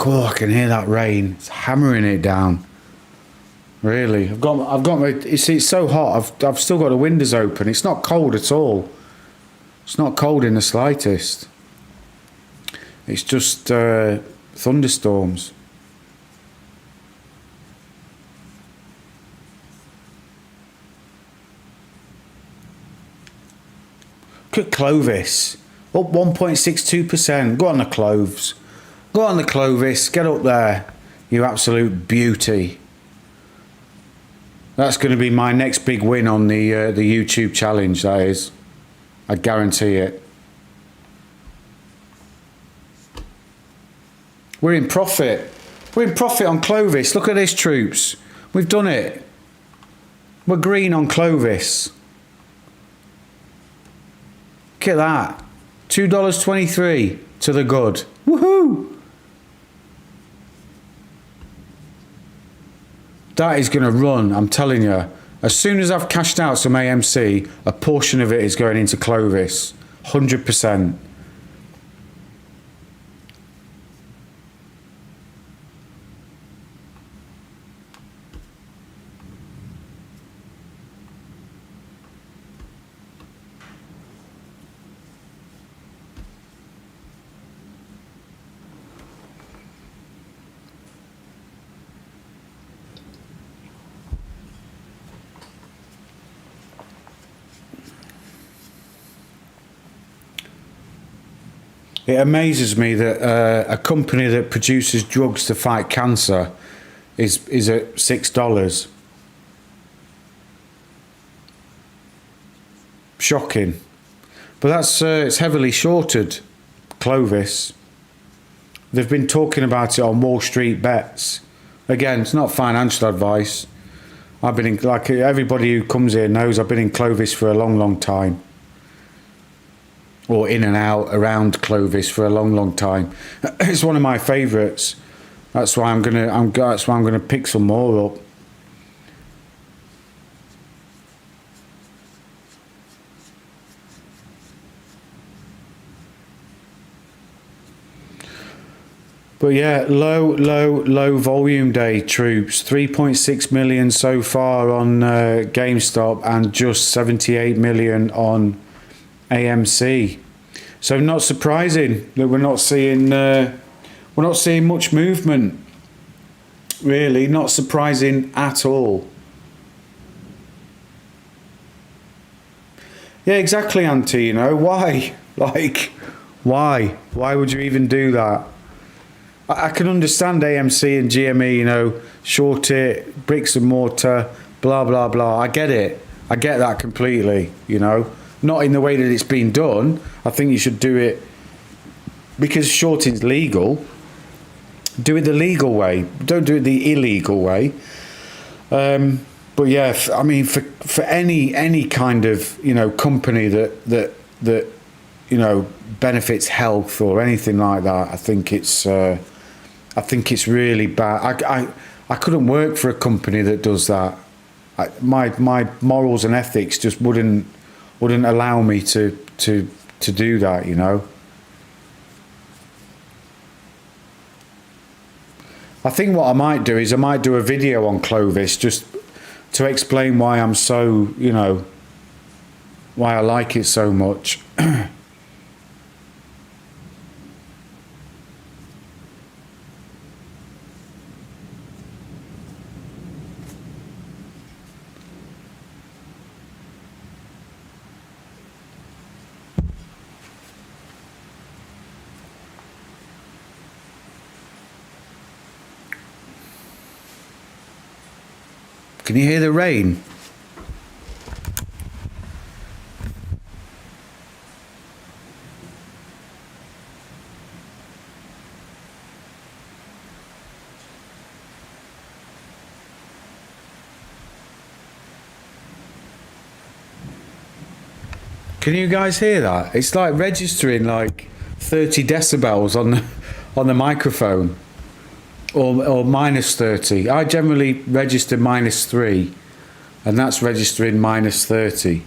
Speaker 1: Oh, I can hear that rain. It's hammering it down. Really, I've got my. You see, it's so hot. I've still got the windows open. It's not cold at all. It's not cold in the slightest. It's just thunderstorms. Look at Clovis, up 1.62%. Go on the Cloves. Go on the Clovis, get up there, you absolute beauty. That's going to be my next big win on the YouTube challenge, that is. I guarantee it. We're in profit. We're in profit on Clovis. Look at this, troops. We've done it. We're green on Clovis. Look at that. $2.23 to the good. Woohoo! That is going to run, I'm telling you. As soon as I've cashed out some AMC, a portion of it is going into Clovis. 100%. It amazes me that a company that produces drugs to fight cancer is at $6. Shocking. But that's it's heavily shorted, Clovis. They've been talking about it on Wall Street Bets. Again, it's not financial advice. I've been in, like everybody who comes here knows, I've been in Clovis for a long, long time. Or in and out around Clovis for a long, long time. It's one of my favourites. That's why I'm gonna pick some more up. But yeah, low volume day, troops. 3.6 million so far on GameStop and just 78 million on AMC. So not surprising that we're not seeing much movement. Really, not surprising at all. Yeah, exactly, Auntie. You know why? Like, why? Why would you even do that? I can understand AMC and GME. You know, short it, bricks and mortar, blah blah blah. I get it. I get that completely. You know. Not in the way that it's been done. I think you should do it because shorting's legal. Do it the legal way. Don't do it the illegal way. But yeah, I mean, for any kind of company that benefits health or anything like that, I think it's really bad. I couldn't work for a company that does that. My morals and ethics just wouldn't allow me to do that, I think what I might do is I might do a video on Clovis just to explain why I'm so, you know, why I like it so much. Can you hear the rain? Can you guys hear that? It's like registering like 30 decibels on the microphone, or minus 30. I generally register -3, and that's registering -30.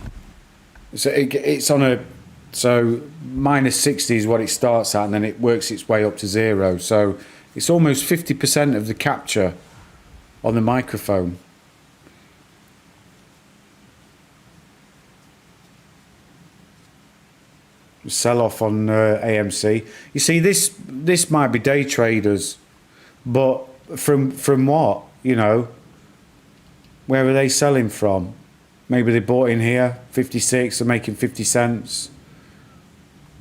Speaker 1: So it's on a, so -60 is what it starts at, and then it works its way up to 0. So it's almost 50% of the capture on the microphone. Sell off on AMC. You see, this might be day traders, but from what, you know, where are they selling from? Maybe they bought in here 56, they're making 50 cents,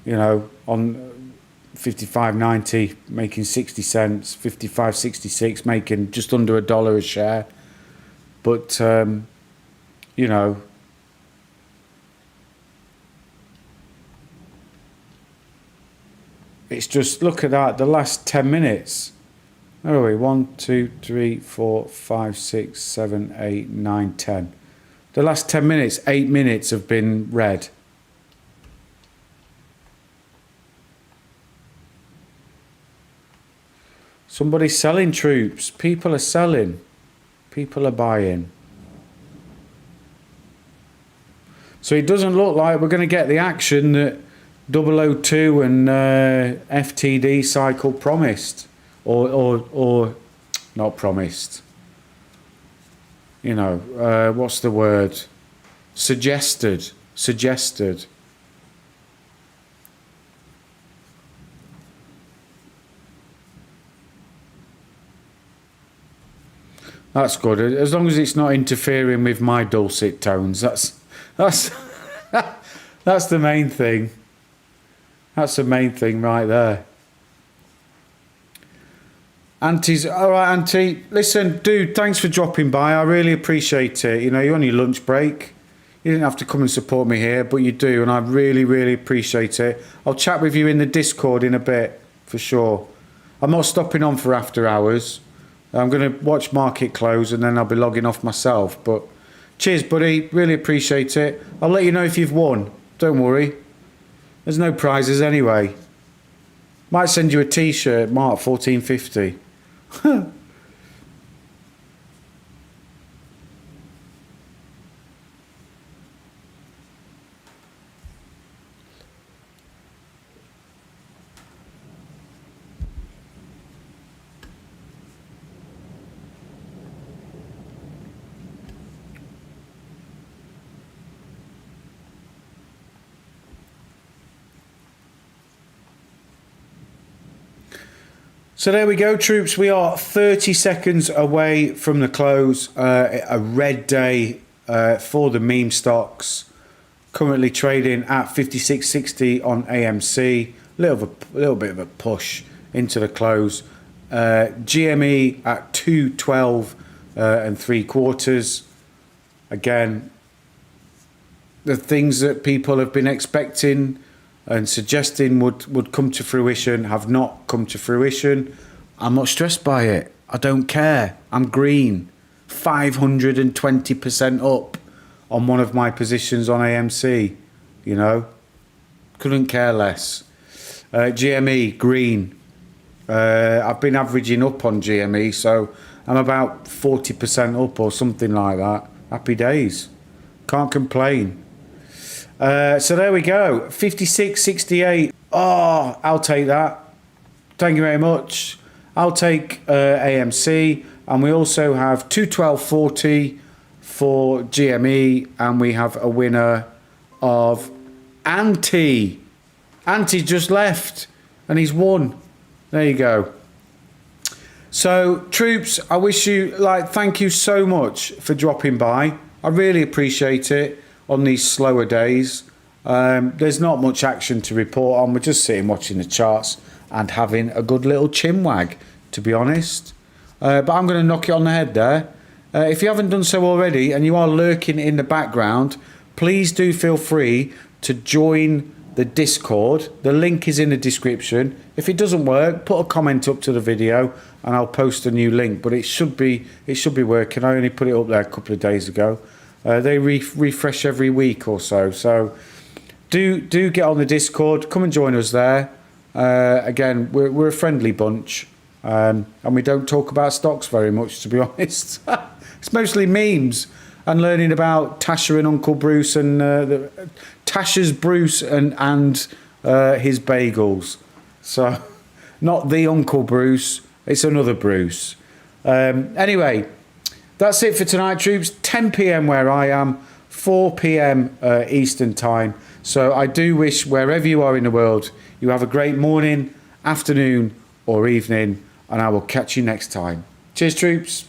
Speaker 1: you know, on 55.90 making 60 cents, 55.66 making just under $1 a share. But you know, it's just, look at that, the last 10 minutes. Where are we? 1, 2, 3, 4, 5, 6, 7, 8, 9, 10. The last 10 minutes, 8 minutes have been red. Somebody's selling, troops. People are selling. People are buying. So it doesn't look like we're going to get the action that 002 and FTD cycle promised, or not promised. You know, what's the word? Suggested. That's good. As long as it's not interfering with my dulcet tones. That's that's the main thing. That's the main thing right there. Auntie's all right, Auntie. Listen, dude, thanks for dropping by. I really appreciate it. You know, you're on your lunch break. You didn't have to come and support me here, but you do, and I really, really appreciate it. I'll chat with you in the Discord in a bit, for sure. I'm not stopping on for after hours. I'm going to watch market close, and then I'll be logging off myself. But cheers, buddy. Really appreciate it. I'll let you know if you've won. Don't worry. There's no prizes anyway. Might send you a t-shirt, Mark 1450. So there we go, troops. We are 30 seconds away from the close. A red day for the meme stocks. Currently trading at 56.60 on AMC. Little bit of a push into the close. GME at 212 and 3/4. Again, the things that people have been expecting and suggesting would come to fruition have not come to fruition. I'm not stressed by it. I don't care. I'm green. 520% up on one of my positions on AMC. You know, couldn't care less. GME, green. I've been averaging up on GME, so I'm about 40% up or something like that. Happy days. Can't complain. So there we go, 56.68. Oh, I'll take that. Thank you very much. I'll take AMC, and we also have 212.40 for GME, and we have a winner of Anti. Anti just left, and he's won. There you go. So, troops, I wish you, thank you so much for dropping by. I really appreciate it on these slower days. There's not much action to report on. We're just sitting watching the charts and having a good little chinwag, to be honest. But I'm going to knock it on the head there. If you haven't done so already and you are lurking in the background, please do feel free to join the Discord. The link is in the description. If it doesn't work, put a comment up to the video and I'll post a new link. But it should be working. I only put it up there a couple of days ago. They refresh every week or so. So do get on the Discord. Come and join us there. Again, we're a friendly bunch, and we don't talk about stocks very much, to be honest. It's mostly memes and learning about Tasha and Uncle Bruce and Tasha's Bruce and his bagels. So, not the Uncle Bruce, it's another Bruce. Anyway, that's it for tonight, troops. 10 p.m. where I am, 4 p.m. Eastern time. So I do wish wherever you are in the world, you have a great morning, afternoon or evening, and I will catch you next time. Cheers, troops.